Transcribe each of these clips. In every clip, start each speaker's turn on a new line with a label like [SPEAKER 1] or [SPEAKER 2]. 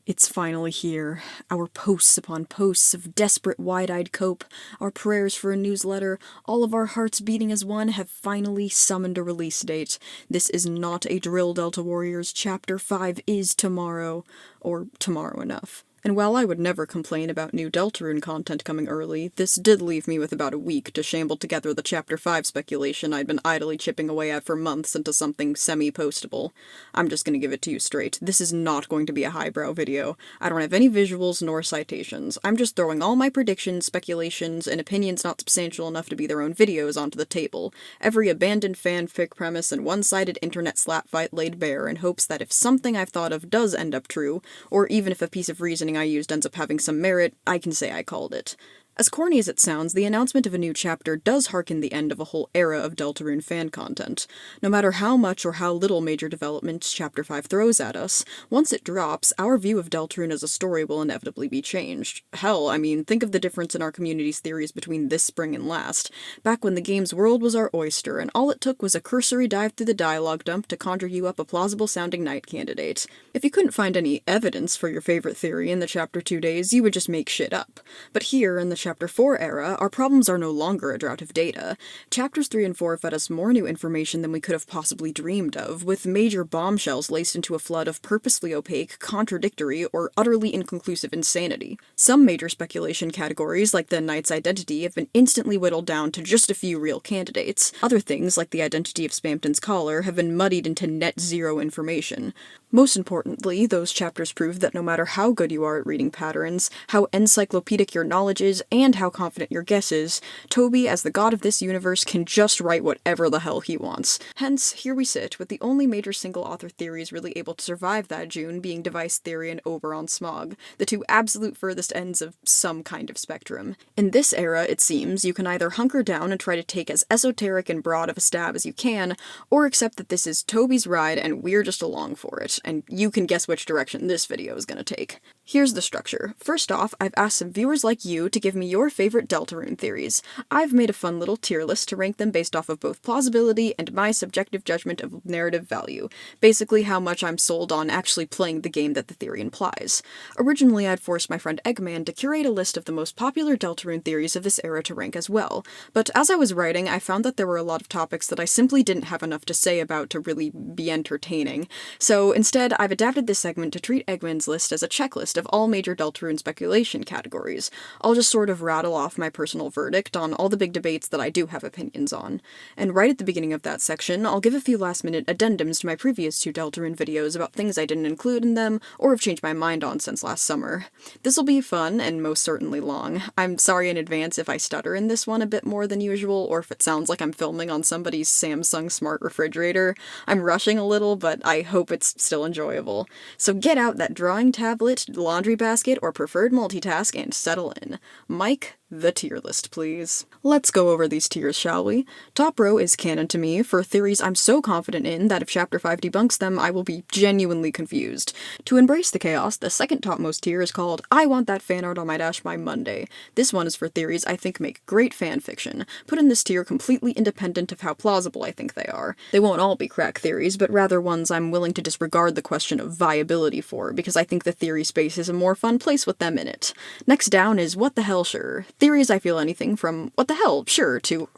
[SPEAKER 1] It's finally here. Our posts upon posts of desperate wide-eyed cope, our prayers for a newsletter, all of our hearts beating as one have finally summoned a release date. This is not a drill, Delta Warriors. Chapter 5 is tomorrow. Or tomorrow enough. And while I would never complain about new Deltarune content coming early, this did leave me with about a week to shamble together the Chapter 5 speculation I'd been idly chipping away at for months into something semi-postable. I'm just gonna give it to you straight. This is not going to be a highbrow video. I don't have any visuals nor citations. I'm just throwing all my predictions, speculations, and opinions not substantial enough to be their own videos onto the table. Every abandoned fanfic premise and one-sided internet slap fight laid bare in hopes that if something I've thought of does end up true, or even if a piece of reasoning I used ends up having some merit, I can say I called it. As corny as it sounds, the announcement of a new chapter does harken the end of a whole era of Deltarune fan content. No matter how much or how little major development Chapter 5 throws at us, once it drops, our view of Deltarune as a story will inevitably be changed. Hell, I mean, think of the difference in our community's theories between this spring and last. Back when the game's world was our oyster, and all it took was a cursory dive through the dialogue dump to conjure you up a plausible-sounding knight candidate. If you couldn't find any evidence for your favorite theory in the Chapter 2 days, you would just make shit up. But here, in the Chapter 4 era, our problems are no longer a drought of data. Chapters 3 and 4 fed us more new information than we could have possibly dreamed of, with major bombshells laced into a flood of purposefully opaque, contradictory, or utterly inconclusive insanity. Some major speculation categories, like the knight's identity, have been instantly whittled down to just a few real candidates. Other things, like the identity of Spamton's collar, have been muddied into net zero information. Most importantly, those chapters prove that no matter how good you are at reading patterns, how encyclopedic your knowledge is, and how confident your guess is, Toby, as the god of this universe, can just write whatever the hell he wants. Hence, here we sit, with the only major single-author theories really able to survive that June being Device Theory and Oberon Smog, the two absolute furthest ends of some kind of spectrum. In this era, it seems, you can either hunker down and try to take as esoteric and broad of a stab as you can, or accept that this is Toby's ride and we're just along for it, and you can guess which direction this video is gonna take. Here's the structure. First off, I've asked some viewers like you to give me your favorite Deltarune theories. I've made a fun little tier list to rank them based off of both plausibility and my subjective judgment of narrative value, basically how much I'm sold on actually playing the game that the theory implies. Originally, I'd forced my friend Eggman to curate a list of the most popular Deltarune theories of this era to rank as well, but as I was writing, I found that there were a lot of topics that I simply didn't have enough to say about to really be entertaining. So instead, I've adapted this segment to treat Eggman's list as a checklist of all major Deltarune speculation categories. I'll just sort of rattle off my personal verdict on all the big debates that I do have opinions on. And right at the beginning of that section, I'll give a few last-minute addendums to my previous two Deltarune videos about things I didn't include in them, or have changed my mind on since last summer. This'll be fun, and most certainly long. I'm sorry in advance if I stutter in this one a bit more than usual, or if it sounds like I'm filming on somebody's Samsung smart refrigerator. I'm rushing a little, but I hope it's still enjoyable. So get out that drawing tablet, laundry basket, or preferred multitask and settle in. Mike, the tier list, please. Let's go over these tiers, shall we? Top row is canon to me for theories I'm so confident in that if Chapter 5 debunks them, I will be genuinely confused. To embrace the chaos, the second topmost tier is called I Want That Fan Art on My Dash by Monday. This one is for theories I think make great fanfiction, put in this tier completely independent of how plausible I think they are. They won't all be crack theories, but rather ones I'm willing to disregard the question of viability for, because I think the theory space is a more fun place with them in it. Next down is What the Hell Sure. Theories I feel anything from what the hell, sure, to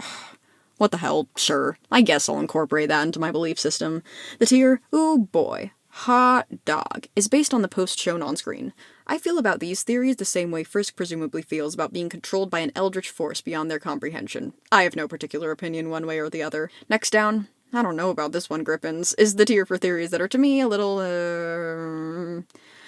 [SPEAKER 1] what the hell, sure. I guess I'll incorporate that into my belief system. The tier, ooh boy, hot dog, is based on the post shown on screen. I feel about these theories the same way Frisk presumably feels about being controlled by an eldritch force beyond their comprehension. I have no particular opinion one way or the other. Next down, I don't know about this one, Grippins, is the tier for theories that are to me a little,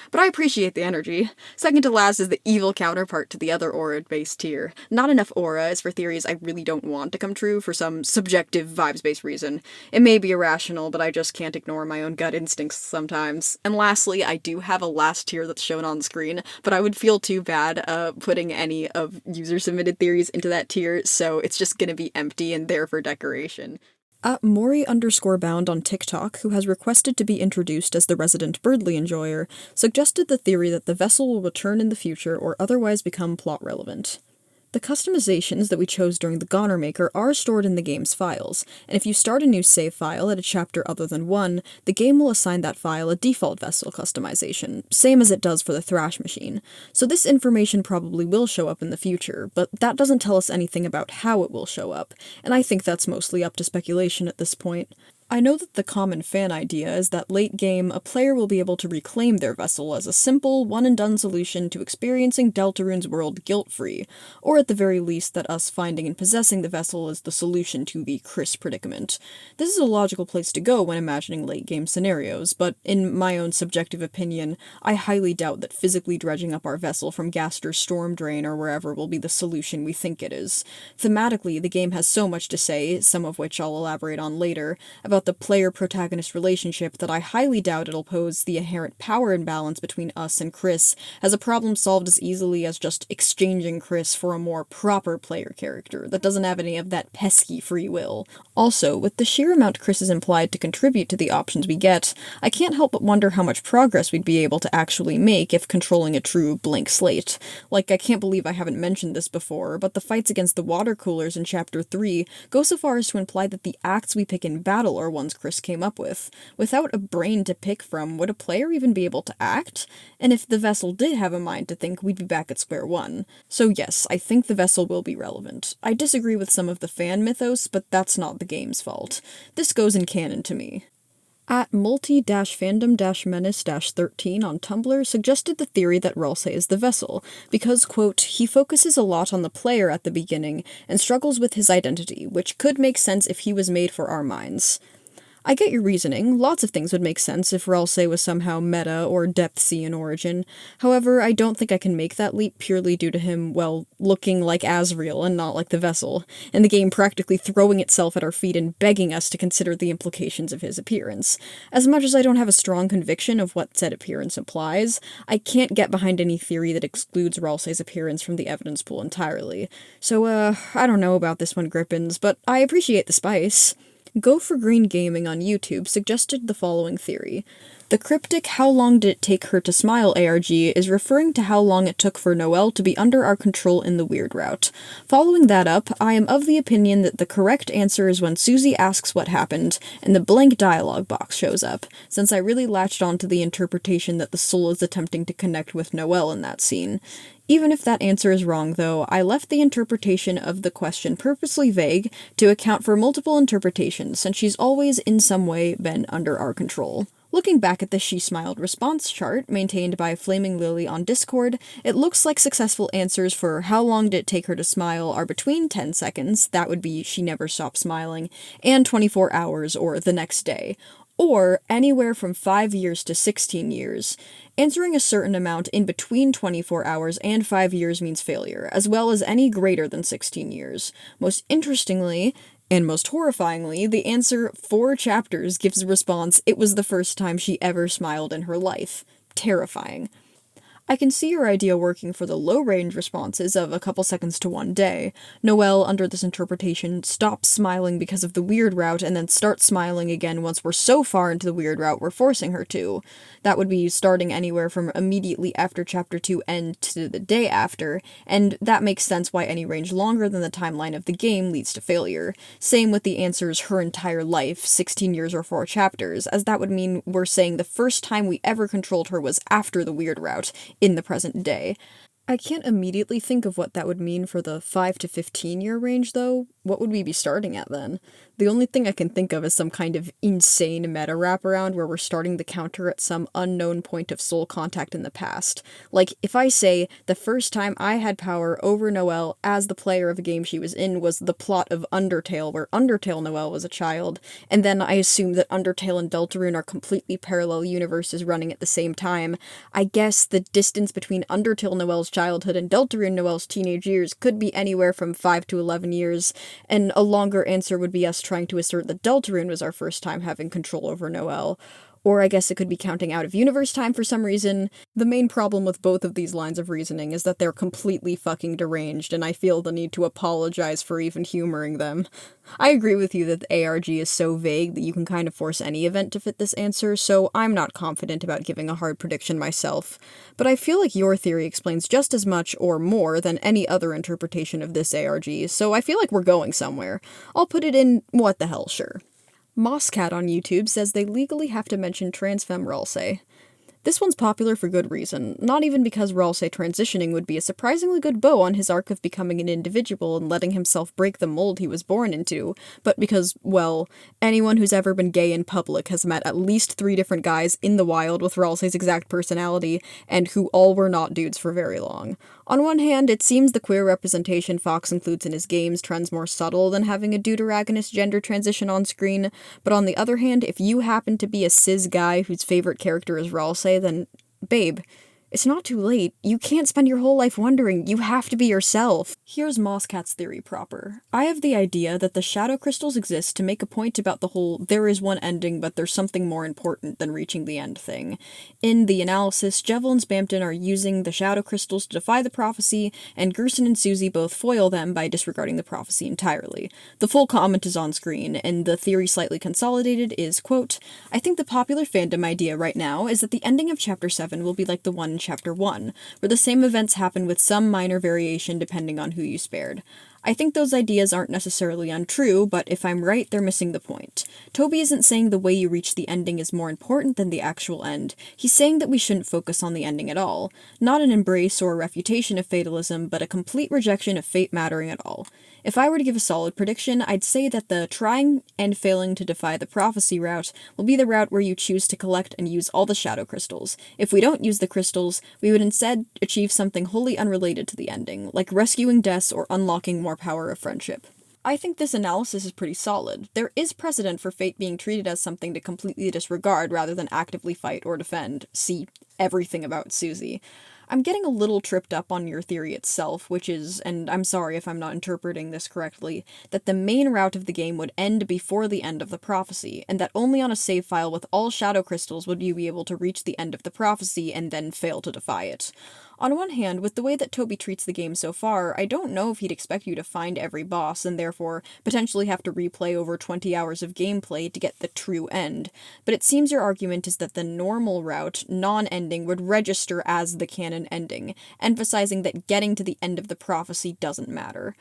[SPEAKER 1] but I appreciate the energy. Second to last is the evil counterpart to the other aura-based tier. Not enough aura is for theories I really don't want to come true for some subjective vibes-based reason. It may be irrational, but I just can't ignore my own gut instincts sometimes. And lastly, I do have a last tier that's shown on screen, but I would feel too bad putting any of user-submitted theories into that tier, so it's just gonna be empty and there for decoration. Maury_bound on TikTok, who has requested to be introduced as the resident Birdly enjoyer, suggested the theory that the vessel will return in the future or otherwise become plot relevant. The customizations that we chose during the Goner Maker are stored in the game's files, and if you start a new save file at a chapter other than 1, the game will assign that file a default vessel customization, same as it does for the Thrash machine. So this information probably will show up in the future, but that doesn't tell us anything about how it will show up, and I think that's mostly up to speculation at this point. I know that the common fan idea is that late game, a player will be able to reclaim their vessel as a simple, one-and-done solution to experiencing Deltarune's world guilt-free, or at the very least that us finding and possessing the vessel is the solution to the Chris predicament. This is a logical place to go when imagining late-game scenarios, but in my own subjective opinion, I highly doubt that physically dredging up our vessel from Gaster's storm drain or wherever will be the solution we think it is. Thematically, the game has so much to say, some of which I'll elaborate on later, about the player-protagonist relationship that I highly doubt it'll pose the inherent power imbalance between us and Chris as a problem solved as easily as just exchanging Chris for a more proper player character that doesn't have any of that pesky free will. Also, with the sheer amount Chris is implied to contribute to the options we get, I can't help but wonder how much progress we'd be able to actually make if controlling a true blank slate. Like, I can't believe I haven't mentioned this before, but the fights against the water coolers in Chapter 3 go so far as to imply that the acts we pick in battle are ones Chris came up with. Without a brain to pick from, would a player even be able to act? And if the vessel did have a mind to think, we'd be back at square one. So yes, I think the vessel will be relevant. I disagree with some of the fan mythos, but that's not the game's fault. This goes in canon to me. At multi-fandom-menace-13 on Tumblr suggested the theory that Ralsei is the vessel, because, quote, he focuses a lot on the player at the beginning and struggles with his identity, which could make sense if he was made for our minds. I get your reasoning. Lots of things would make sense if Ralsei was somehow meta or depth-sea in origin. However, I don't think I can make that leap purely due to him, well, looking like Asriel and not like the vessel, and the game practically throwing itself at our feet and begging us to consider the implications of his appearance. As much as I don't have a strong conviction of what said appearance implies, I can't get behind any theory that excludes Ralsei's appearance from the evidence pool entirely. So, I don't know about this one, Grippins, but I appreciate the spice. Go for Green Gaming on YouTube suggested the following theory. The cryptic "How long did it take her to smile" ARG is referring to how long it took for Noelle to be under our control in the weird route. Following that up, I am of the opinion that the correct answer is when Susie asks what happened, and the blank dialogue box shows up, since I really latched onto the interpretation that the soul is attempting to connect with Noelle in that scene. Even if that answer is wrong, though, I left the interpretation of the question purposely vague to account for multiple interpretations, since she's always in some way been under our control. Looking back at the She Smiled response chart, maintained by Flaming Lily on Discord, it looks like successful answers for how long did it take her to smile are between 10 seconds, that would be she never stopped smiling, and 24 hours, or the next day, or anywhere from 5 years to 16 years. Answering a certain amount in between 24 hours and 5 years means failure, as well as any greater than 16 years. Most interestingly, and most horrifyingly, the answer 4 chapters gives the response, "It was the first time she ever smiled in her life." Terrifying. I can see your idea working for the low-range responses of a couple seconds to 1 day. Noelle, under this interpretation, stops smiling because of the weird route and then starts smiling again once we're so far into the weird route we're forcing her to. That would be starting anywhere from immediately after Chapter 2 end to the day after, and that makes sense why any range longer than the timeline of the game leads to failure. Same with the answers her entire life, 16 years or 4 chapters, as that would mean we're saying the first time we ever controlled her was after the weird route, in the present day. I can't immediately think of what that would mean for the 5 to 15 year range, though. What would we be starting at then? The only thing I can think of is some kind of insane meta wraparound where we're starting the counter at some unknown point of soul contact in the past. Like, if I say, the first time I had power over Noelle as the player of a game she was in was the plot of Undertale, where Undertale Noelle was a child, and then I assume that Undertale and Deltarune are completely parallel universes running at the same time, I guess the distance between Undertale Noelle's childhood and Deltarune Noelle's teenage years could be anywhere from 5 to 11 years, and a longer answer would be us trying to assert that Deltarune was our first time having control over Noelle. Or I guess it could be counting out of universe time for some reason. The main problem with both of these lines of reasoning is that they're completely fucking deranged, and I feel the need to apologize for even humoring them. I agree with you that the ARG is so vague that you can kind of force any event to fit this answer, so I'm not confident about giving a hard prediction myself. But I feel like your theory explains just as much or more than any other interpretation of this ARG, so I feel like we're going somewhere. I'll put it in what the hell, sure. Mosscat on YouTube says they legally have to mention transfemme Ralsei. This one's popular for good reason, not even because Ralsei transitioning would be a surprisingly good bow on his arc of becoming an individual and letting himself break the mold he was born into, but because, well, anyone who's ever been gay in public has met at least 3 different guys in the wild with Ralsei's exact personality, and who all were not dudes for very long. On one hand, it seems the queer representation Fox includes in his games trends more subtle than having a deuteragonist gender transition on screen, but on the other hand, if you happen to be a cis guy whose favorite character is Ralsei, then, babe, it's not too late. You can't spend your whole life wondering. You have to be yourself. Here's Mosscat's theory proper. I have the idea that the shadow crystals exist to make a point about the whole there is one ending but there's something more important than reaching the end thing. In the analysis, Jevil and Spamton are using the shadow crystals to defy the prophecy, and Gerson and Susie both foil them by disregarding the prophecy entirely. The full comment is on screen, and the theory slightly consolidated is, quote, I think the popular fandom idea right now is that the ending of Chapter 7 will be like the one in Chapter 1, where the same events happen with some minor variation depending on who you spared. I think those ideas aren't necessarily untrue, but if I'm right, they're missing the point. Toby isn't saying the way you reach the ending is more important than the actual end. He's saying that we shouldn't focus on the ending at all. Not an embrace or a refutation of fatalism, but a complete rejection of fate mattering at all. If I were to give a solid prediction, I'd say that the trying and failing to defy the prophecy route will be the route where you choose to collect and use all the shadow crystals. If we don't use the crystals, we would instead achieve something wholly unrelated to the ending, like rescuing Des or unlocking more power of friendship. I think this analysis is pretty solid. There is precedent for fate being treated as something to completely disregard rather than actively fight or defend. See everything about Susie. I'm getting a little tripped up on your theory itself, which is, and I'm sorry if I'm not interpreting this correctly, that the main route of the game would end before the end of the prophecy, and that only on a save file with all shadow crystals would you be able to reach the end of the prophecy and then fail to defy it. On one hand, with the way that Toby treats the game so far, I don't know if he'd expect you to find every boss and therefore potentially have to replay over 20 hours of gameplay to get the true end, but it seems your argument is that the normal route, non-ending, would register as the canon ending, emphasizing that getting to the end of the prophecy doesn't matter.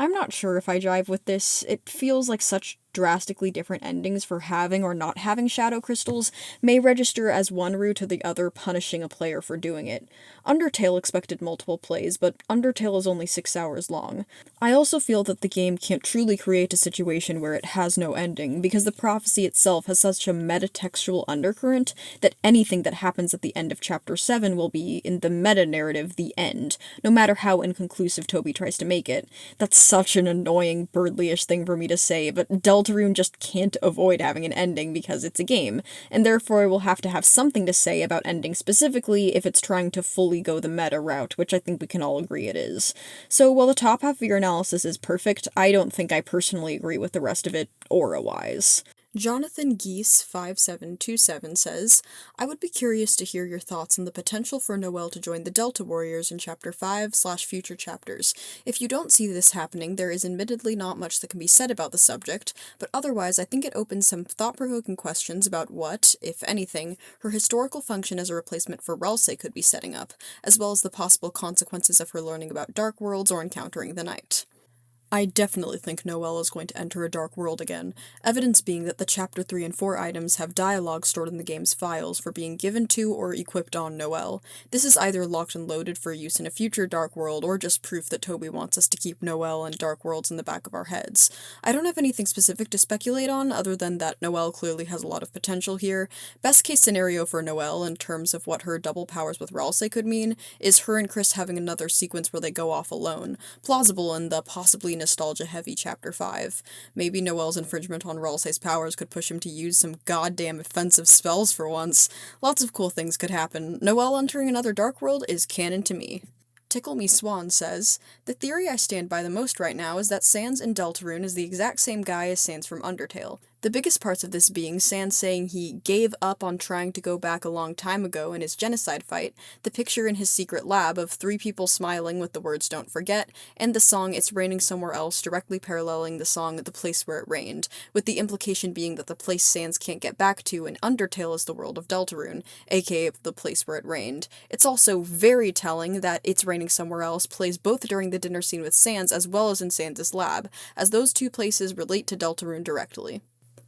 [SPEAKER 1] I'm not sure if I jive with this. It feels like such drastically different endings for having or not having shadow crystals may register as one route or the other, punishing a player for doing it. Undertale expected multiple plays, but Undertale is only 6 hours long. I also feel that the game can't truly create a situation where it has no ending, because the prophecy itself has such a metatextual undercurrent that anything that happens at the end of Chapter 7 will be, in the meta-narrative, the end, no matter how inconclusive Toby tries to make it. That's such an annoying, Birdly-ish thing for me to say, but Deltarune just can't avoid having an ending because it's a game, and therefore it will have to have something to say about ending specifically if it's trying to fully go the meta route, which I think we can all agree it is. So while the top half of your analysis is perfect, I don't think I personally agree with the rest of it aura-wise. Jonathan Geese 5727 says, I would be curious to hear your thoughts on the potential for Noelle to join the Delta Warriors in Chapter 5/future chapters. If you don't see this happening, there is admittedly not much that can be said about the subject, but otherwise I think it opens some thought-provoking questions about what, if anything, her historical function as a replacement for Ralsei could be setting up, as well as the possible consequences of her learning about Dark Worlds or encountering the Night. I definitely think Noelle is going to enter a dark world again, evidence being that the Chapter 3 and 4 items have dialogue stored in the game's files for being given to or equipped on Noelle. This is either locked and loaded for use in a future dark world, or just proof that Toby wants us to keep Noelle and dark worlds in the back of our heads. I don't have anything specific to speculate on, other than that Noelle clearly has a lot of potential here. Best case scenario for Noelle, in terms of what her double powers with Ralsei could mean, is her and Chris having another sequence where they go off alone, plausible in the possibly nostalgia-heavy Chapter 5. Maybe Noelle's infringement on Ralsei's powers could push him to use some goddamn offensive spells for once. Lots of cool things could happen. Noelle entering another dark world is canon to me. Tickle Me Swan says, the theory I stand by the most right now is that Sans in Deltarune is the exact same guy as Sans from Undertale. The biggest parts of this being Sans saying he gave up on trying to go back a long time ago in his genocide fight, the picture in his secret lab of 3 people smiling with the words "Don't forget," and the song "It's Raining Somewhere Else" directly paralleling the song "The Place Where It Rained," with the implication being that the place Sans can't get back to in Undertale is the world of Deltarune, aka the place where it rained. It's also very telling that "It's Raining Somewhere Else" plays both during the dinner scene with Sans as well as in Sans' lab, as those two places relate to Deltarune directly.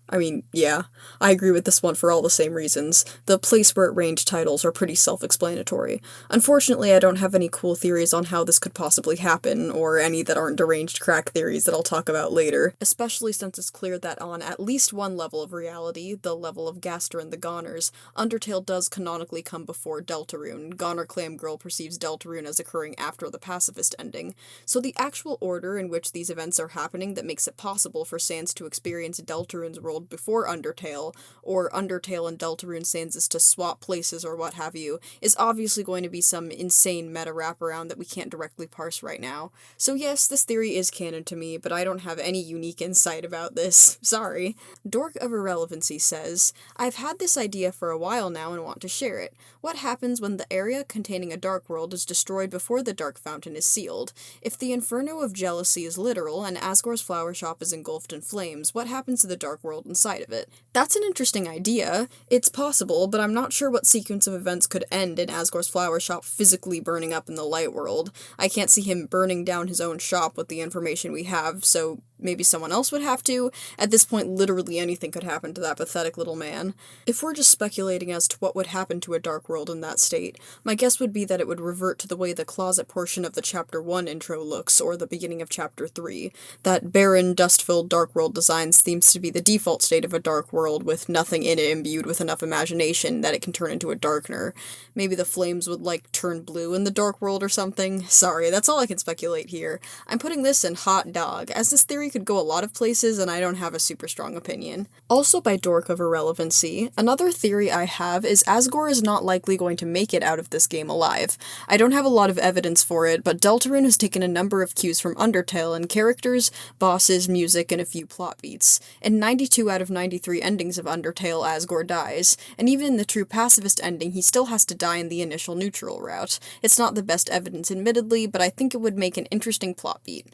[SPEAKER 1] I mean, yeah, I agree with this one for all the same reasons. The place where it rained titles are pretty self-explanatory. Unfortunately, I don't have any cool theories on how this could possibly happen, or any that aren't deranged crack theories that I'll talk about later, especially since it's clear that on at least one level of reality, the level of Gaster and the Goners, Undertale does canonically come before Deltarune. Goner Clam Girl perceives Deltarune as occurring after the pacifist ending, so the actual order in which these events are happening that makes it possible for Sans to experience Deltarune's role before Undertale, or Undertale and Deltarune Sans to swap places or what have you, is obviously going to be some insane meta wraparound that we can't directly parse right now. So yes, this theory is canon to me, but I don't have any unique insight about this. Sorry. Dork of Irrelevancy says, "I've had this idea for a while now and want to share it. What happens when the area containing a dark world is destroyed before the dark fountain is sealed? If the inferno of jealousy is literal and Asgore's flower shop is engulfed in flames, what happens to the dark world inside of it?" That's an interesting idea. It's possible, but I'm not sure what sequence of events could end in Asgore's flower shop physically burning up in the light world. I can't see him burning down his own shop with the information we have, so maybe someone else would have to? At this point, literally anything could happen to that pathetic little man. If we're just speculating as to what would happen to a dark world in that state, my guess would be that it would revert to the way the closet portion of the Chapter 1 intro looks, or the beginning of Chapter 3. That barren, dust-filled dark world design seems to be the default state of a dark world, with nothing in it imbued with enough imagination that it can turn into a darkener. Maybe the flames would, turn blue in the dark world or something? Sorry, that's all I can speculate here. I'm putting this in hot dog, as this theory could go a lot of places and I don't have a super strong opinion. Also by Dork of Irrelevancy, another theory I have is Asgore is not likely going to make it out of this game alive. I don't have a lot of evidence for it, but Deltarune has taken a number of cues from Undertale in characters, bosses, music, and a few plot beats. In 92 out of 93 endings of Undertale, Asgore dies, and even in the true pacifist ending, he still has to die in the initial neutral route. It's not the best evidence admittedly, but I think it would make an interesting plot beat.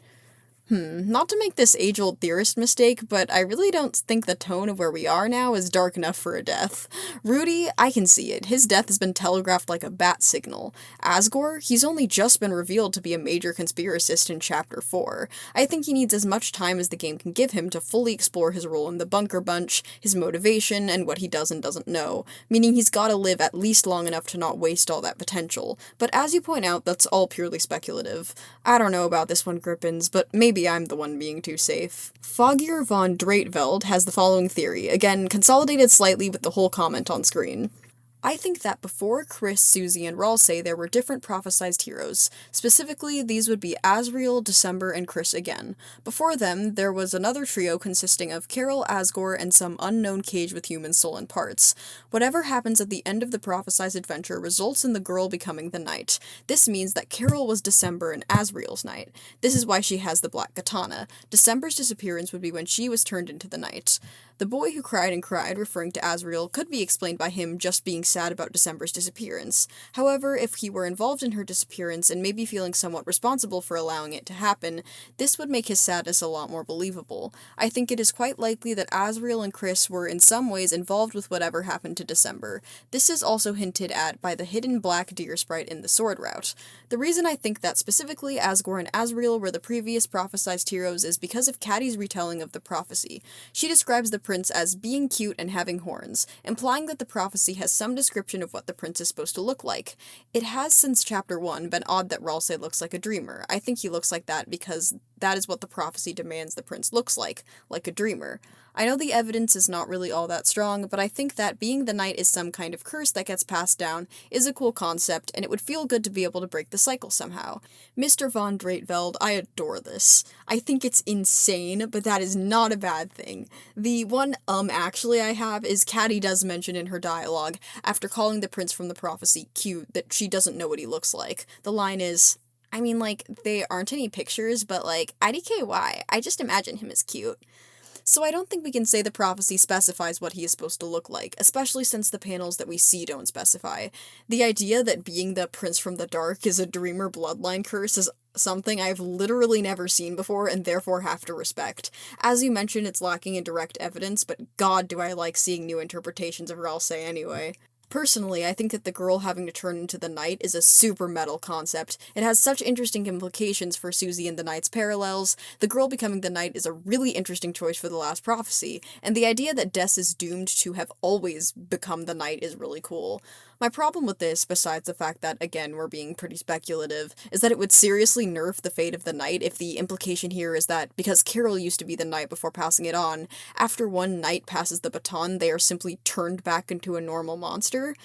[SPEAKER 1] Not to make this age-old theorist mistake, but I really don't think the tone of where we are now is dark enough for a death. Rudy, I can see it. His death has been telegraphed like a bat signal. Asgore, he's only just been revealed to be a major conspiracist in Chapter 4. I think he needs as much time as the game can give him to fully explore his role in the Bunker Bunch, his motivation, and what he does and doesn't know, meaning he's gotta live at least long enough to not waste all that potential. But as you point out, that's all purely speculative. I don't know about this one, Grippins, but maybe I'm the one being too safe. Foggier von Dreitveld has the following theory, again consolidated slightly with the whole comment on screen. I think that before Chris, Susie, and Ralsei there were different prophesized heroes. Specifically, these would be Asriel, December, and Chris again. Before them, there was another trio consisting of Carol, Asgore, and some unknown cage with human soul and parts. Whatever happens at the end of the prophesized adventure results in the girl becoming the knight. This means that Carol was December and Asriel's knight. This is why she has the black katana. December's disappearance would be when she was turned into the knight. The boy who cried and cried, referring to Asriel, could be explained by him just being sad about December's disappearance. However, if he were involved in her disappearance and maybe feeling somewhat responsible for allowing it to happen, this would make his sadness a lot more believable. I think it is quite likely that Asriel and Chris were in some ways involved with whatever happened to December. This is also hinted at by the hidden black deer sprite in the sword route. The reason I think that specifically Asgore and Asriel were the previous prophesized heroes is because of Caddy's retelling of the prophecy. She describes the prince as being cute and having horns, implying that the prophecy has some description of what the prince is supposed to look like. It has since Chapter 1 been odd that Ralsei looks like a dreamer. I think he looks like that because that is what the prophecy demands the prince looks like a dreamer. I know the evidence is not really all that strong, but I think that being the knight is some kind of curse that gets passed down is a cool concept, and it would feel good to be able to break the cycle somehow. Mr. von Dreitveld, I adore this. I think it's insane, but that is not a bad thing. The one actually I have is Caddy does mention in her dialogue, after calling the prince from the prophecy cute, that she doesn't know what he looks like. The line is, I mean, they aren't any pictures, but IDKY, I just imagine him as cute. So I don't think we can say the prophecy specifies what he is supposed to look like, especially since the panels that we see don't specify. The idea that being the Prince from the Dark is a Dreamer bloodline curse is something I've literally never seen before and therefore have to respect. As you mentioned, it's lacking in direct evidence, but god do I like seeing new interpretations of Ralsei anyway. Personally, I think that the girl having to turn into the Knight is a super metal concept. It has such interesting implications for Susie and the Knight's parallels. The girl becoming the Knight is a really interesting choice for the last prophecy, and the idea that Des is doomed to have always become the Knight is really cool. My problem with this, besides the fact that, again, we're being pretty speculative, is that it would seriously nerf the fate of the Knight if the implication here is that, because Carol used to be the Knight before passing it on, after one Knight passes the baton, they are simply turned back into a normal monster.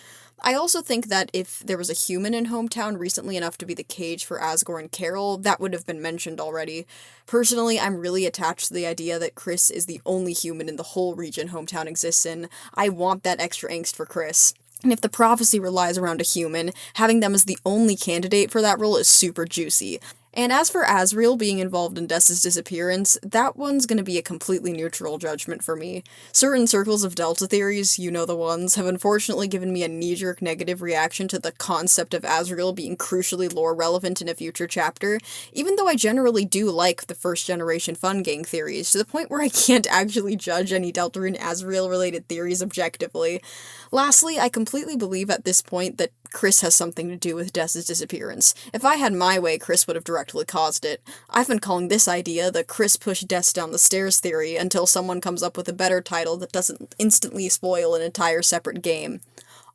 [SPEAKER 1] I also think that if there was a human in Hometown recently enough to be the cage for Asgore and Carol, that would have been mentioned already. Personally, I'm really attached to the idea that Chris is the only human in the whole region Hometown exists in. I want that extra angst for Chris. And if the prophecy relies around a human, having them as the only candidate for that role is super juicy. And as for Asriel being involved in Des's disappearance, that one's gonna be a completely neutral judgment for me. Certain circles of Delta theories, you know the ones, have unfortunately given me a knee-jerk negative reaction to the concept of Asriel being crucially lore-relevant in a future chapter, even though I generally do like the first-generation Fun Gang theories, to the point where I can't actually judge any Deltarune Asriel-related theories objectively. Lastly, I completely believe at this point that Chris has something to do with Des's disappearance. If I had my way, Chris would have directly caused it. I've been calling this idea the Chris pushed Des down the stairs theory until someone comes up with a better title that doesn't instantly spoil an entire separate game.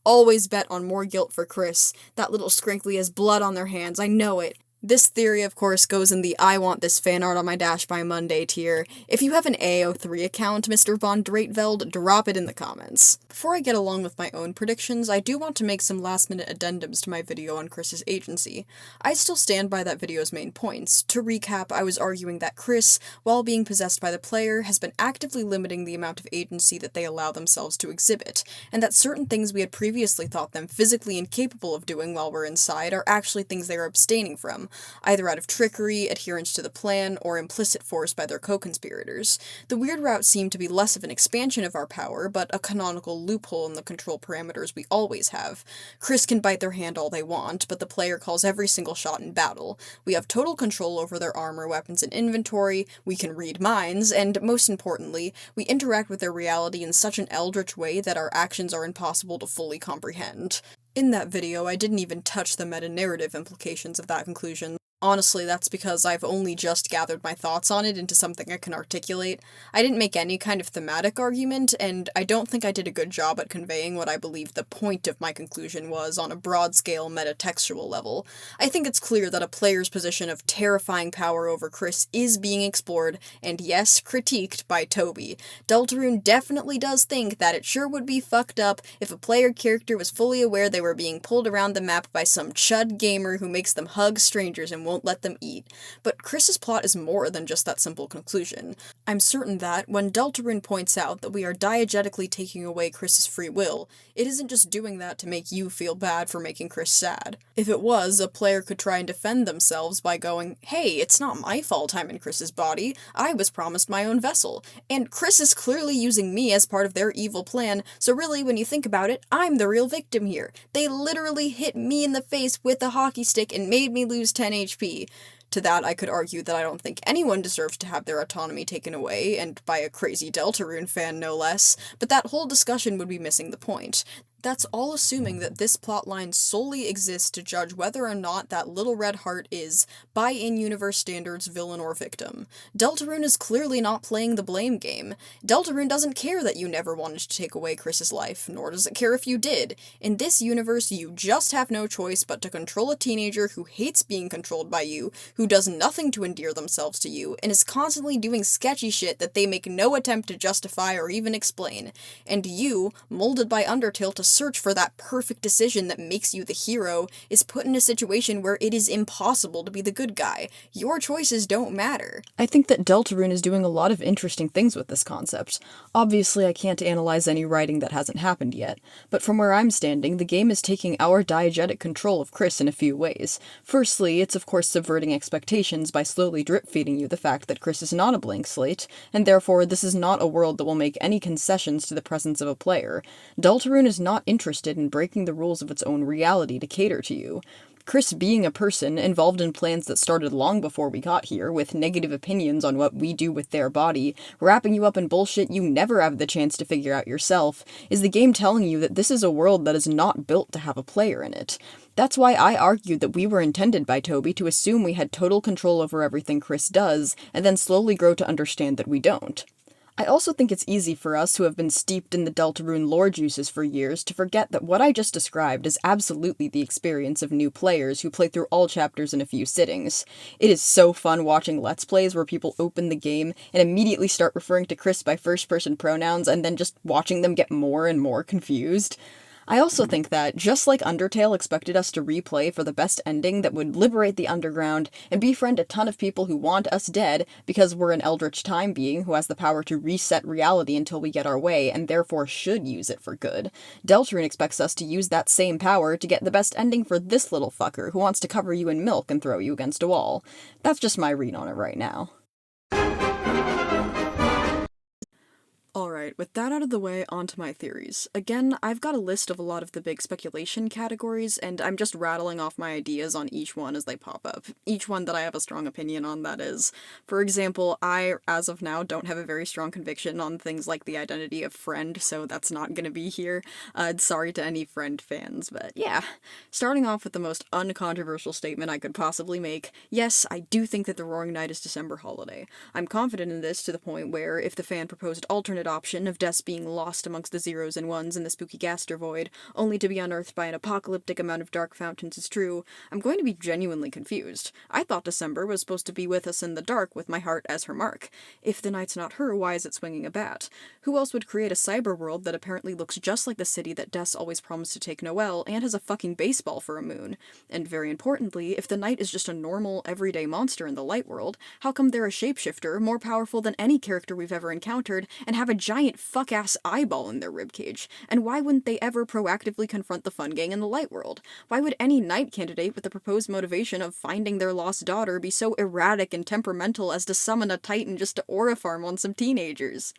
[SPEAKER 1] Always bet on more guilt for Chris. That little scrinkly has blood on their hands, I know it. This theory, of course, goes in the I want this fan art on my Dash by Monday tier. If you have an AO3 account, Mr. Von Dreitveld, drop it in the comments. Before I get along with my own predictions, I do want to make some last-minute addendums to my video on Chris's agency. I still stand by that video's main points. To recap, I was arguing that Chris, while being possessed by the player, has been actively limiting the amount of agency that they allow themselves to exhibit, and that certain things we had previously thought them physically incapable of doing while we're inside are actually things they are abstaining from, either out of trickery, adherence to the plan, or implicit force by their co-conspirators. The weird route seemed to be less of an expansion of our power, but a canonical loophole in the control parameters we always have. Chris can bite their hand all they want, but the player calls every single shot in battle. We have total control over their armor, weapons, and inventory, we can read minds, and most importantly, we interact with their reality in such an eldritch way that our actions are impossible to fully comprehend. In that video, I didn't even touch the meta-narrative implications of that conclusion. Honestly, that's because I've only just gathered my thoughts on it into something I can articulate. I didn't make any kind of thematic argument, and I don't think I did a good job at conveying what I believe the point of my conclusion was on a broad-scale metatextual level. I think it's clear that a player's position of terrifying power over Chris is being explored, and yes, critiqued by Toby. Deltarune definitely does think that it sure would be fucked up if a player character was fully aware they were being pulled around the map by some chud gamer who makes them hug strangers and won't let them eat. But Chris's plot is more than just that simple conclusion. I'm certain that, when Deltarune points out that we are diegetically taking away Chris's free will, it isn't just doing that to make you feel bad for making Chris sad. If it was, a player could try and defend themselves by going, hey, it's not my fault I'm in Chris's body, I was promised my own vessel, and Chris is clearly using me as part of their evil plan, so really, when you think about it, I'm the real victim here. They literally hit me in the face with a hockey stick and made me lose 10 HP. To that, I could argue that I don't think anyone deserves to have their autonomy taken away, and by a crazy Deltarune fan no less, but that whole discussion would be missing the point. That's all assuming that this plotline solely exists to judge whether or not that little red heart is, by in-universe standards, villain or victim. Deltarune is clearly not playing the blame game. Deltarune doesn't care that you never wanted to take away Chris's life, nor does it care if you did. In this universe, you just have no choice but to control a teenager who hates being controlled by you, who does nothing to endear themselves to you, and is constantly doing sketchy shit that they make no attempt to justify or even explain. And you, molded by Undertale to search for that perfect decision that makes you the hero, is put in a situation where it is impossible to be the good guy. Your choices don't matter. I think that Deltarune is doing a lot of interesting things with this concept. Obviously, I can't analyze any writing that hasn't happened yet, but from where I'm standing, the game is taking our diegetic control of Chris in a few ways. Firstly, it's of course subverting expectations expectations by slowly drip-feeding you the fact that Chris is not a blank slate, and therefore this is not a world that will make any concessions to the presence of a player. Deltarune is not interested in breaking the rules of its own reality to cater to you. Chris being a person involved in plans that started long before we got here, with negative opinions on what we do with their body, wrapping you up in bullshit you never have the chance to figure out yourself, is the game telling you that this is a world that is not built to have a player in it. That's why I argued that we were intended by Toby to assume we had total control over everything Chris does, and then slowly grow to understand that we don't. I also think it's easy for us who have been steeped in the Deltarune lore juices for years to forget that what I just described is absolutely the experience of new players who play through all chapters in a few sittings. It is so fun watching Let's Plays where people open the game and immediately start referring to Chris by first-person pronouns and then just watching them get more and more confused. I also think that, just like Undertale expected us to replay for the best ending that would liberate the underground and befriend a ton of people who want us dead because we're an eldritch time being who has the power to reset reality until we get our way and therefore should use it for good, Deltarune expects us to use that same power to get the best ending for this little fucker who wants to cover you in milk and throw you against a wall. That's just my read on it right now. Alright, with that out of the way, onto my theories. Again, I've got a list of a lot of the big speculation categories, and I'm just rattling off my ideas on each one as they pop up. Each one that I have a strong opinion on, that is. For example, I, as of now, don't have a very strong conviction on things like the identity of Friend, so that's not gonna be here. Sorry to any Friend fans, but yeah. Starting off with the most uncontroversial statement I could possibly make, yes, I do think that the Roaring Night is December holiday. I'm confident in this to the point where, if the fan proposed alternate option of Des being lost amongst the zeros and ones in the spooky Gaster void, only to be unearthed by an apocalyptic amount of dark fountains is true, I'm going to be genuinely confused. I thought December was supposed to be with us in the dark with my heart as her mark. If the night's not her, why is it swinging a bat? Who else would create a cyber world that apparently looks just like the city that Des always promised to take Noelle and has a fucking baseball for a moon? And very importantly, if the night is just a normal, everyday monster in the light world, how come they're a shapeshifter, more powerful than any character we've ever encountered, and have a giant fuck-ass eyeball in their ribcage? And why wouldn't they ever proactively confront the Fun Gang in the light world? Why would any knight candidate with the proposed motivation of finding their lost daughter be so erratic and temperamental as to summon a titan just to aura farm on some teenagers?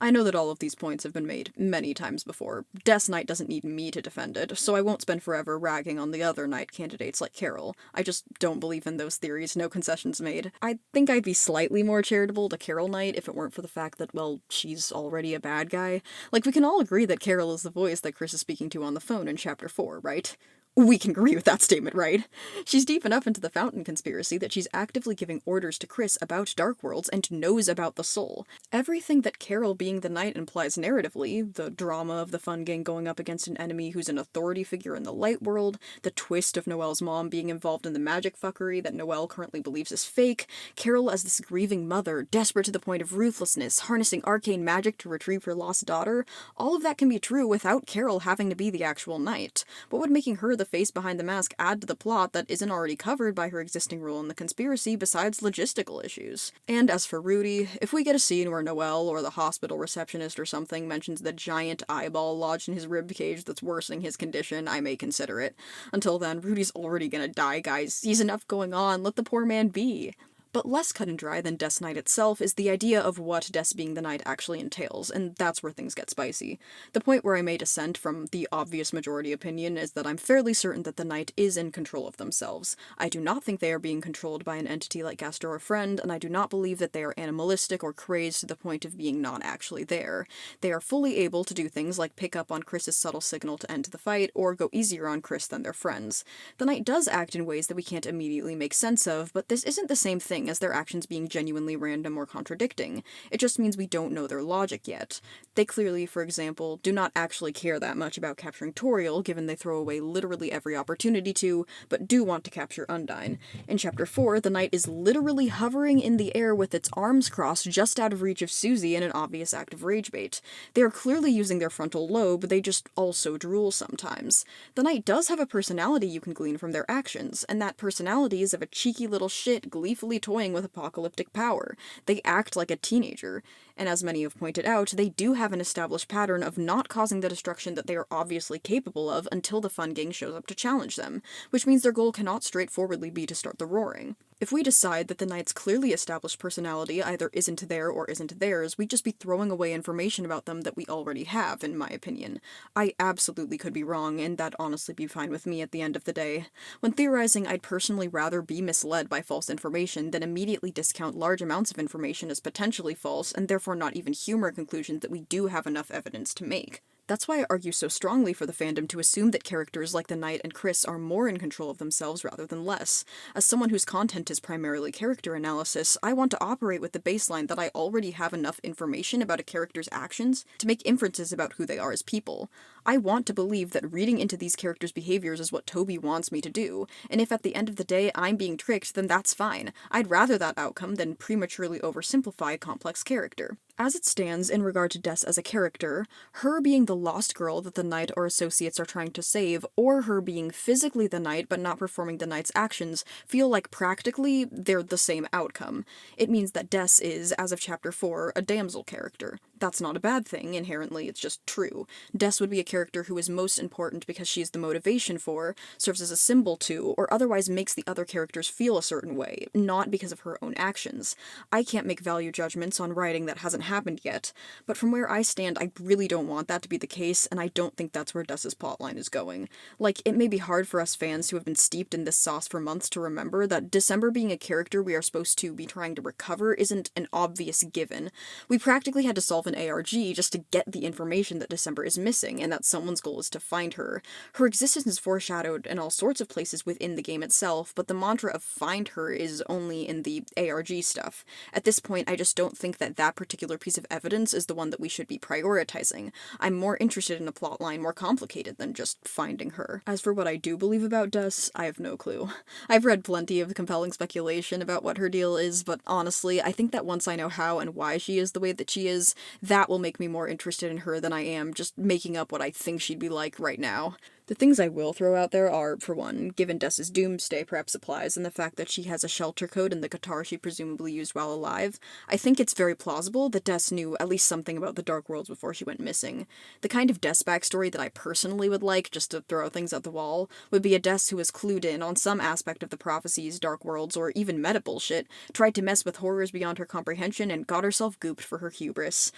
[SPEAKER 1] I know that all of these points have been made many times before. Death Knight doesn't need me to defend it, so I won't spend forever ragging on the other knight candidates like Carol. I just don't believe in those theories, no concessions made. I think I'd be slightly more charitable to Carol Knight if it weren't for the fact that, well, she's already a bad guy. Like, we can all agree that Carol is the voice that Chris is speaking to on the phone in Chapter 4, right? We can agree with that statement, right? She's deep enough into the Fountain conspiracy that she's actively giving orders to Chris about Dark Worlds and knows about the soul. Everything that Carol being the knight implies narratively, the drama of the Fun Gang going up against an enemy who's an authority figure in the light world, the twist of Noelle's mom being involved in the magic fuckery that Noelle currently believes is fake, Carol as this grieving mother, desperate to the point of ruthlessness, harnessing arcane magic to retrieve her lost daughter, all of that can be true without Carol having to be the actual knight. What would making her the face behind the mask add to the plot that isn't already covered by her existing role in the conspiracy besides logistical issues? And as for Rudy, if we get a scene where Noelle or the hospital receptionist or something mentions the giant eyeball lodged in his ribcage that's worsening his condition, I may consider it. Until then, Rudy's already gonna die, guys. He's enough going on, let the poor man be. But less cut and dry than Death Knight itself is the idea of what Death being the knight actually entails, and that's where things get spicy. The point where I may dissent from the obvious majority opinion is that I'm fairly certain that the knight is in control of themselves. I do not think they are being controlled by an entity like Gaster or Friend, and I do not believe that they are animalistic or crazed to the point of being not actually there. They are fully able to do things like pick up on Chris's subtle signal to end the fight, or go easier on Chris than their friends. The knight does act in ways that we can't immediately make sense of, but this isn't the same thing as their actions being genuinely random or contradicting. It just means we don't know their logic yet. They clearly, for example, do not actually care that much about capturing Toriel, given they throw away literally every opportunity to, but do want to capture Undyne. In Chapter 4, the knight is literally hovering in the air with its arms crossed just out of reach of Susie in an obvious act of rage bait. They are clearly using their frontal lobe, they just also drool sometimes. The knight does have a personality you can glean from their actions, and that personality is of a cheeky little shit gleefully toying with apocalyptic power. They act like a teenager. And as many have pointed out, they do have an established pattern of not causing the destruction that they are obviously capable of until the Fun Gang shows up to challenge them, which means their goal cannot straightforwardly be to start the roaring. If we decide that the Knight's clearly established personality either isn't there or isn't theirs, we'd just be throwing away information about them that we already have, in my opinion. I absolutely could be wrong, and that'd honestly be fine with me at the end of the day. When theorizing, I'd personally rather be misled by false information than immediately discount large amounts of information as potentially false, and therefore not even humor conclusions that we do have enough evidence to make. That's why I argue so strongly for the fandom to assume that characters like the Knight and Chris are more in control of themselves rather than less. As someone whose content is primarily character analysis, I want to operate with the baseline that I already have enough information about a character's actions to make inferences about who they are as people. I want to believe that reading into these characters' behaviors is what Toby wants me to do, and if at the end of the day I'm being tricked, then that's fine. I'd rather that outcome than prematurely oversimplify a complex character. As it stands in regard to Des as a character, her being the lost girl that the Knight or associates are trying to save, or her being physically the Knight but not performing the Knight's actions, feel like practically they're the same outcome. It means that Des is, as of Chapter 4, a damsel character. That's not a bad thing, inherently, it's just true. Des would be a character who is most important because she is the motivation for, serves as a symbol to, or otherwise makes the other characters feel a certain way, not because of her own actions. I can't make value judgments on writing that hasn't happened yet, but from where I stand, I really don't want that to be the case, and I don't think that's where Des's plotline is going. Like, it may be hard for us fans who have been steeped in this sauce for months to remember that December being a character we are supposed to be trying to recover isn't an obvious given. We practically had to solve an ARG just to get the information that December is missing, and that someone's goal is to find her. Her existence is foreshadowed in all sorts of places within the game itself, but the mantra of find her is only in the ARG stuff. At this point, I just don't think that that particular piece of evidence is the one that we should be prioritizing. I'm more interested in a plotline more complicated than just finding her. As for what I do believe about Des, I have no clue. I've read plenty of compelling speculation about what her deal is, but honestly, I think that once I know how and why she is the way that she is, that will make me more interested in her than I am just making up what I think she'd be like right now. The things I will throw out there are, for one, given Des's doomsday prep supplies and the fact that she has a shelter code in the guitar she presumably used while alive, I think it's very plausible that Des knew at least something about the Dark Worlds before she went missing. The kind of Des backstory that I personally would like, just to throw things at the wall, would be a Des who was clued in on some aspect of the prophecies, Dark Worlds, or even meta bullshit, tried to mess with horrors beyond her comprehension, and got herself gooped for her hubris.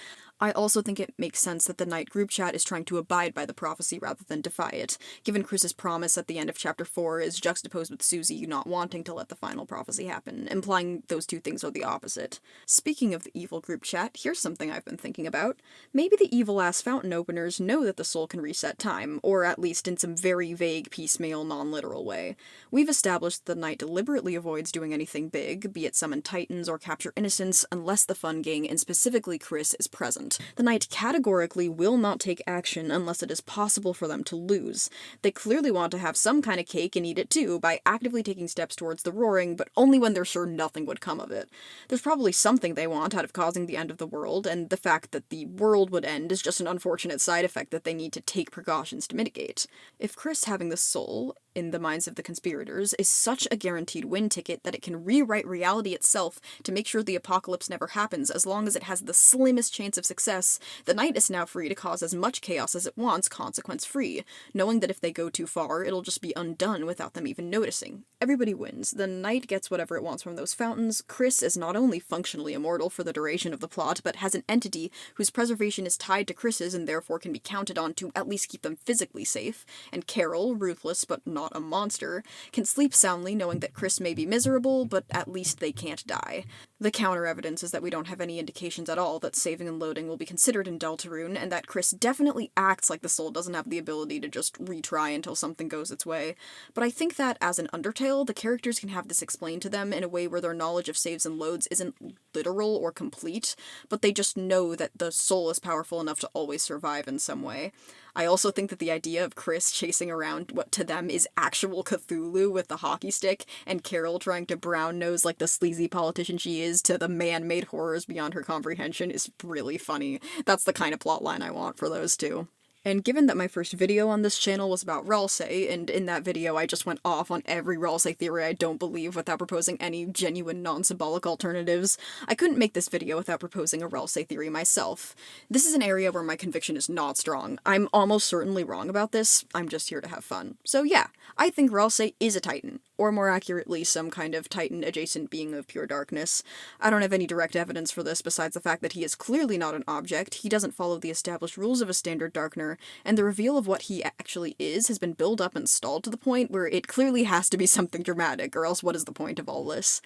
[SPEAKER 1] I also think it makes sense that the Knight group chat is trying to abide by the prophecy rather than defy it, given Chris's promise at the end of Chapter 4 is juxtaposed with Susie not wanting to let the final prophecy happen, implying those two things are the opposite. Speaking of the evil group chat, here's something I've been thinking about. Maybe the evil-ass fountain openers know that the soul can reset time, or at least in some very vague, piecemeal, non-literal way. We've established the Knight deliberately avoids doing anything big, be it summon titans or capture innocents, unless the Fun Gang, and specifically Chris, is present. The Knight categorically will not take action unless it is possible for them to lose. They clearly want to have some kind of cake and eat it too, by actively taking steps towards the roaring, but only when they're sure nothing would come of it. There's probably something they want out of causing the end of the world, and the fact that the world would end is just an unfortunate side effect that they need to take precautions to mitigate. If Chris having the soul, in the minds of the conspirators, is such a guaranteed win ticket that it can rewrite reality itself to make sure the apocalypse never happens as long as it has the slimmest chance of success, the Knight is now free to cause as much chaos as it wants, consequence-free, knowing that if they go too far, it'll just be undone without them even noticing. Everybody wins. The Knight gets whatever it wants from those fountains, Chris is not only functionally immortal for the duration of the plot, but has an entity whose preservation is tied to Chris's and therefore can be counted on to at least keep them physically safe, and Carol, ruthless but not a monster, can sleep soundly knowing that Chris may be miserable, but at least they can't die. The counter-evidence is that we don't have any indications at all that saving and loading will be considered in Deltarune, and that Chris definitely acts like the soul doesn't have the ability to just retry until something goes its way. But I think that, as an Undertale, the characters can have this explained to them in a way where their knowledge of saves and loads isn't literal or complete, but they just know that the soul is powerful enough to always survive in some way. I also think that the idea of Chris chasing around what to them is actual Cthulhu with the hockey stick, and Carol trying to brown nose like the sleazy politician she is to the man-made horrors beyond her comprehension is really funny. That's the kind of plotline I want for those two. And given that my first video on this channel was about Ralsei, and in that video I just went off on every Ralsei theory I don't believe without proposing any genuine non-symbolic alternatives, I couldn't make this video without proposing a Ralsei theory myself. This is an area where my conviction is not strong. I'm almost certainly wrong about this, I'm just here to have fun. So yeah, I think Ralsei is a Titan, or more accurately, some kind of Titan-adjacent being of pure darkness. I don't have any direct evidence for this besides the fact that he is clearly not an object, he doesn't follow the established rules of a standard Darkner, and the reveal of what he actually is has been built up and stalled to the point where it clearly has to be something dramatic, or else what is the point of all this?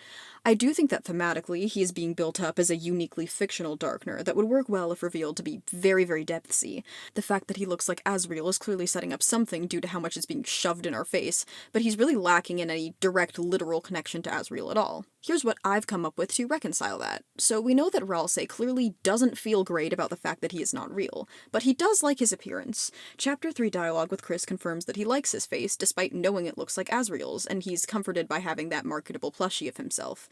[SPEAKER 1] I do think that thematically he is being built up as a uniquely fictional Darkner that would work well if revealed to be very, very depthsy. The fact that he looks like Asriel is clearly setting up something due to how much is being shoved in our face, but he's really lacking in any direct literal connection to Asriel at all. Here's what I've come up with to reconcile that. So we know that Ralsei clearly doesn't feel great about the fact that he is not real, but he does like his appearance. Chapter 3 dialogue with Chris confirms that he likes his face, despite knowing it looks like Asriel's, and he's comforted by having that marketable plushie of himself.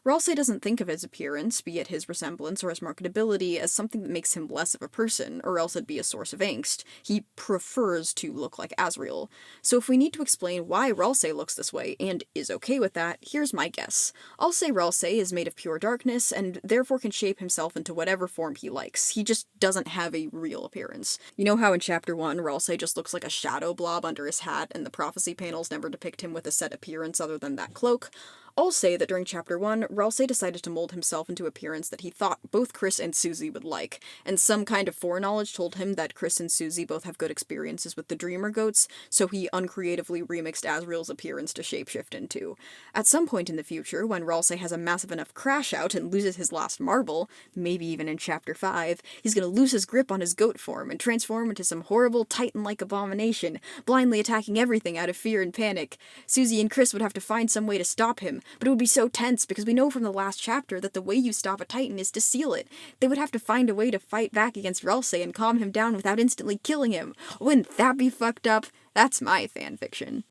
[SPEAKER 1] Ralsei doesn't think of his appearance, be it his resemblance or his marketability, as something that makes him less of a person, or else it'd be a source of angst. He prefers to look like Asriel. So if we need to explain why Ralsei looks this way, and is okay with that, here's my guess. I'll say Ralsei is made of pure darkness, and therefore can shape himself into whatever form he likes. He just doesn't have a real appearance. You know how in Chapter 1, Ralsei just looks like a shadow blob under his hat, and the prophecy panels never depict him with a set appearance other than that cloak? I'll say that during Chapter 1, Ralsei decided to mold himself into appearance that he thought both Chris and Susie would like, and some kind of foreknowledge told him that Chris and Susie both have good experiences with the Dreamer Goats, so he uncreatively remixed Asriel's appearance to shapeshift into. At some point in the future, when Ralsei has a massive enough crash out and loses his last marble, maybe even in Chapter 5, he's gonna lose his grip on his goat form and transform into some horrible Titan-like abomination, blindly attacking everything out of fear and panic. Susie and Chris would have to find some way to stop him, but it would be so tense because we know from the last chapter that the way you stop a Titan is to seal it. They would have to find a way to fight back against Ralsei and calm him down without instantly killing him. Wouldn't that be fucked up? That's my fanfiction.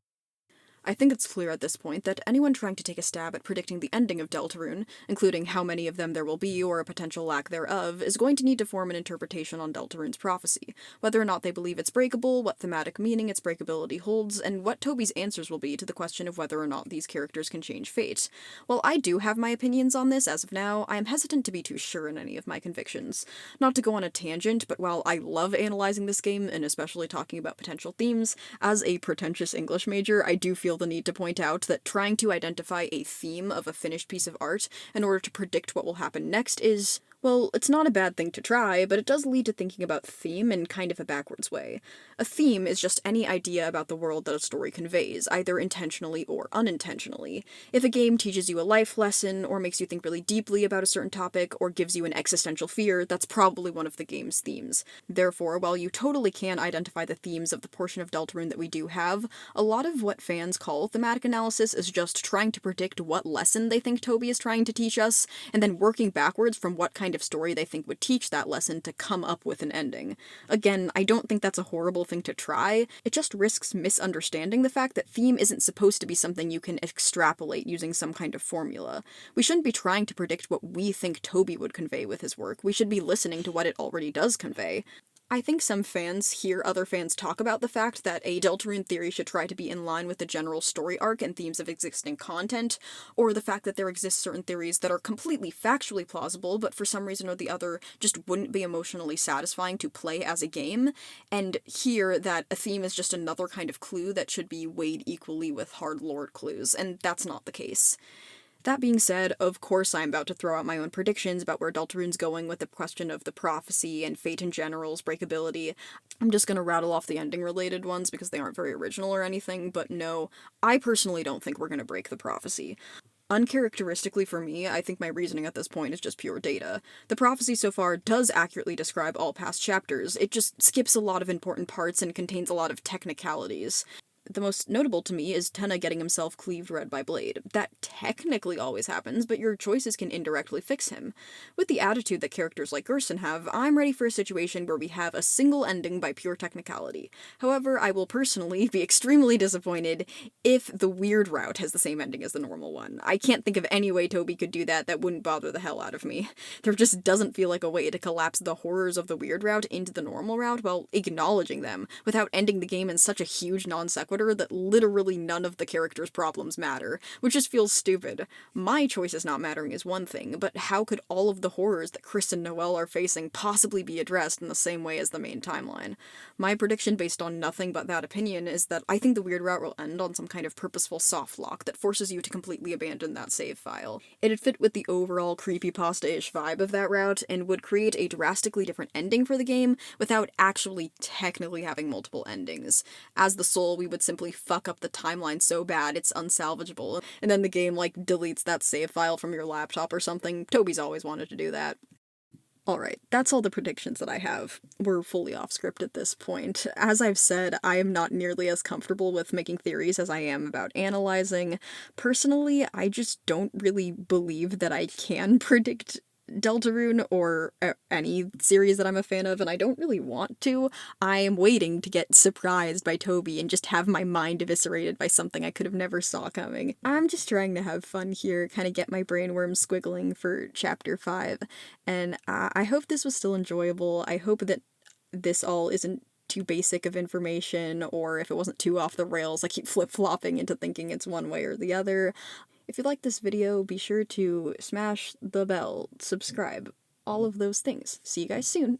[SPEAKER 1] I think it's clear at this point that anyone trying to take a stab at predicting the ending of Deltarune, including how many of them there will be or a potential lack thereof, is going to need to form an interpretation on Deltarune's prophecy, whether or not they believe it's breakable, what thematic meaning its breakability holds, and what Toby's answers will be to the question of whether or not these characters can change fate. While I do have my opinions on this as of now, I am hesitant to be too sure in any of my convictions. Not to go on a tangent, but while I love analyzing this game, and especially talking about potential themes, as a pretentious English major, I do feel the need to point out that trying to identify a theme of a finished piece of art in order to predict what will happen next is, well, it's not a bad thing to try, but it does lead to thinking about theme in kind of a backwards way. A theme is just any idea about the world that a story conveys, either intentionally or unintentionally. If a game teaches you a life lesson, or makes you think really deeply about a certain topic, or gives you an existential fear, that's probably one of the game's themes. Therefore, while you totally can identify the themes of the portion of Deltarune that we do have, a lot of what fans call thematic analysis is just trying to predict what lesson they think Toby is trying to teach us, and then working backwards from what kind of story they think would teach that lesson to come up with an ending. Again, I don't think that's a horrible thing to try, it just risks misunderstanding the fact that theme isn't supposed to be something you can extrapolate using some kind of formula. We shouldn't be trying to predict what we think Toby would convey with his work, we should be listening to what it already does convey. I think some fans hear other fans talk about the fact that a Deltarune theory should try to be in line with the general story arc and themes of existing content, or the fact that there exist certain theories that are completely factually plausible, but for some reason or the other just wouldn't be emotionally satisfying to play as a game, and hear that a theme is just another kind of clue that should be weighed equally with hard lore clues, and that's not the case. That being said, of course I'm about to throw out my own predictions about where Deltarune's going with the question of the prophecy and fate in general's breakability. I'm just gonna rattle off the ending-related ones because they aren't very original or anything, but no, I personally don't think we're gonna break the prophecy. Uncharacteristically for me, I think my reasoning at this point is just pure data. The prophecy so far does accurately describe all past chapters, it just skips a lot of important parts and contains a lot of technicalities. the most notable to me is Tenna getting himself cleaved red by Blade. That technically always happens, but your choices can indirectly fix him. With the attitude that characters like Gerson have, I'm ready for a situation where we have a single ending by pure technicality. However, I will personally be extremely disappointed if the weird route has the same ending as the normal one. I can't think of any way Toby could do that wouldn't bother the hell out of me. There just doesn't feel like a way to collapse the horrors of the weird route into the normal route while acknowledging them, without ending the game in such a huge non sequitur that literally none of the character's problems matter, which just feels stupid. My choices not mattering is one thing, but how could all of the horrors that Chris and Noelle are facing possibly be addressed in the same way as the main timeline? My prediction based on nothing but that opinion is that I think the weird route will end on some kind of purposeful soft lock that forces you to completely abandon that save file. It'd fit with the overall creepypasta-ish vibe of that route, and would create a drastically different ending for the game without actually technically having multiple endings. As the soul, we would simply fuck up the timeline so bad it's unsalvageable, and then the game, like, deletes that save file from your laptop or something. Toby's always wanted to do that. Alright, that's all the predictions that I have. We're fully off script at this point. As I've said, I am not nearly as comfortable with making theories as I am about analyzing. Personally, I just don't really believe that I can predict Deltarune or any series that I'm a fan of, and I don't really want to. I am waiting to get surprised by Toby and just have my mind eviscerated by something I could have never saw coming. I'm just trying to have fun here, kind of get my brainworm squiggling for Chapter 5, and I hope this was still enjoyable. I hope that this all isn't too basic of information, or if it wasn't too off the rails, I keep flip-flopping into thinking it's one way or the other. If you like this video, be sure to smash the bell, subscribe, all of those things. See you guys soon.